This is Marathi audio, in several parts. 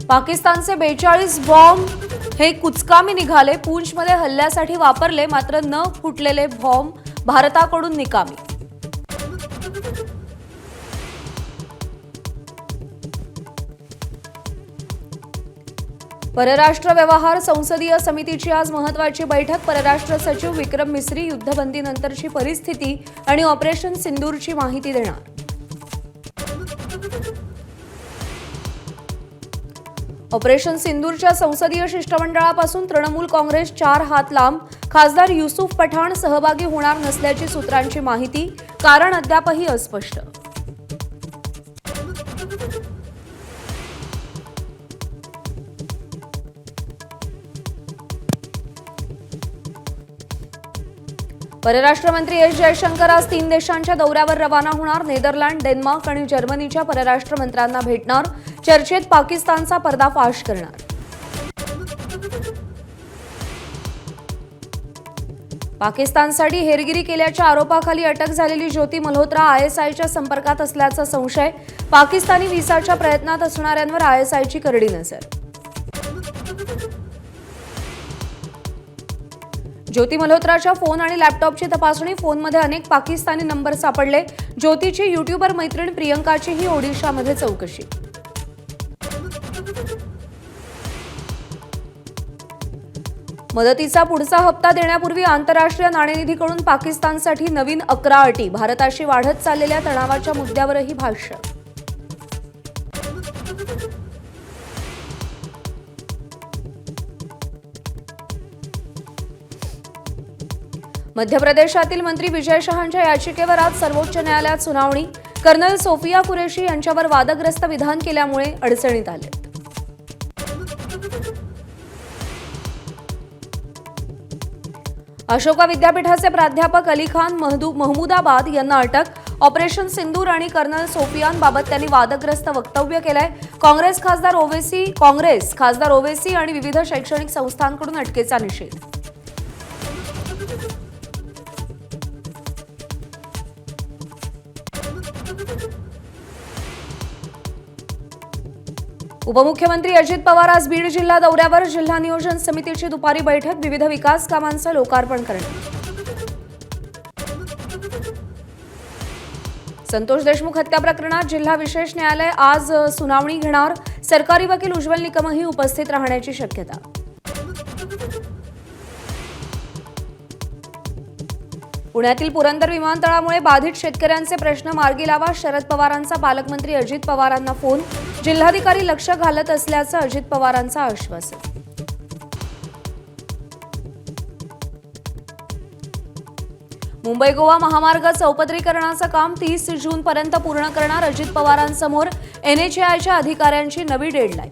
पाकिस्तानचे 42 बॉम्ब हे कुचकामी निघाले। पूंछमध्ये हल्ल्यासाठी वापरले, मात्र न फुटलेले बॉम्ब भारताकडून निकामी। परराष्ट्र व्यवहार संसदीय समितीची आज महत्त्वाची बैठक। परराष्ट्र सचिव विक्रम मिस्री युद्धबंदीनंतरची परिस्थिती आणि ऑपरेशन सिंदूरची माहिती देणार। ऑपरेशन सिंदूरच्या संसदीय शिष्टमंडळापासून तृणमूल काँग्रेस 4 हात लांब। खासदार युसूफ पठाण सहभागी होणार नसल्याची सूत्रांची माहिती, कारण अद्यापही अस्पष्ट। परराष्ट्र मंत्री एस जयशंकर आज 3 देशांच्या दौऱ्यावर रवाना होणार। नेदरलँड, डेन्मार्क आणि जर्मनीच्या परराष्ट्र मंत्र्यांना भेटणार। चर्चेत पाकिस्तानचा पर्दाफाश करणार। पाकिस्तानसाठी हेरगिरी केल्याच्या आरोपाखाली अटक झालेली ज्योती मल्होत्रा आयएसआयच्या संपर्कात असल्याचा संशय। पाकिस्तानी व्हिसाच्या प्रयत्नात असणाऱ्यांवर आयएसआयची करडी नजर। ज्योती मल्होत्राच्या फोन आणि लॅपटॉपची तपासणी। फोनमध्ये अनेक पाकिस्तानी नंबर सापडले। ज्योतीची युट्यूबर मैत्रीण प्रियंकाचीही ओडिशामध्ये चौकशी। मदतीचा पुढचा हप्ता देण्यापूर्वी आंतरराष्ट्रीय नाणेनिधीकडून पाकिस्तानसाठी नवीन 11 अटी। भारताशी वाढत चाललेल्या तणावाच्या मुद्द्यावरही भाष्य। मध्य प्रदेशातील मंत्री विजय शहांच्या याचिकेवर आज सर्वोच्च न्यायालयात सुनावणी। कर्नल सोफिया कुरेशी यांच्यावर वादग्रस्त विधान केल्यामुळे अडचणीत आले। अशोका विद्यापीठाचे प्राध्यापक अली खान महमूदाबाद यांना अटक। ऑपरेशन सिंदूर आणि कर्नल सोफियानबाबत त्यांनी वादग्रस्त वक्तव्य केलंय। काँग्रेस खासदार ओवेसी आणि विविध शैक्षणिक संस्थांकडून अटकेचा निषेध। उपमुख्यमंत्री अजित पवार आज बीड जिल्हा दौऱ्यावर। जिल्हा नियोजन समितीची दुपारी बैठक। विविध विकास कामांचं लोकार्पण करणार। संतोष देशमुख हत्या प्रकरणात जिल्हा विशेष न्यायालय आज सुनावणी घेणार। सरकारी वकील उज्ज्वल निकमही उपस्थित राहण्याची शक्यता। पुण्यातील पुरंदर विमानतळामुळे बाधित शेतकऱ्यांचे प्रश्न मार्गी लावा। शरद पवारांचा पालकमंत्री अजित पवारांना फोन। जिल्हाधिकारी लक्ष घालत असल्याचं अजित पवारांचं आश्वासन। मुंबई गोवा महामार्ग चौपदरीकरणाचं काम 30 जूनपर्यंत पूर्ण करणार। अजित पवारांसमोर एनएचएआयच्या अधिकाऱ्यांची नवी डेडलाईन।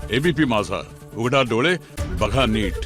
एबीपी माझा, उघडा डोळे बघा नीट।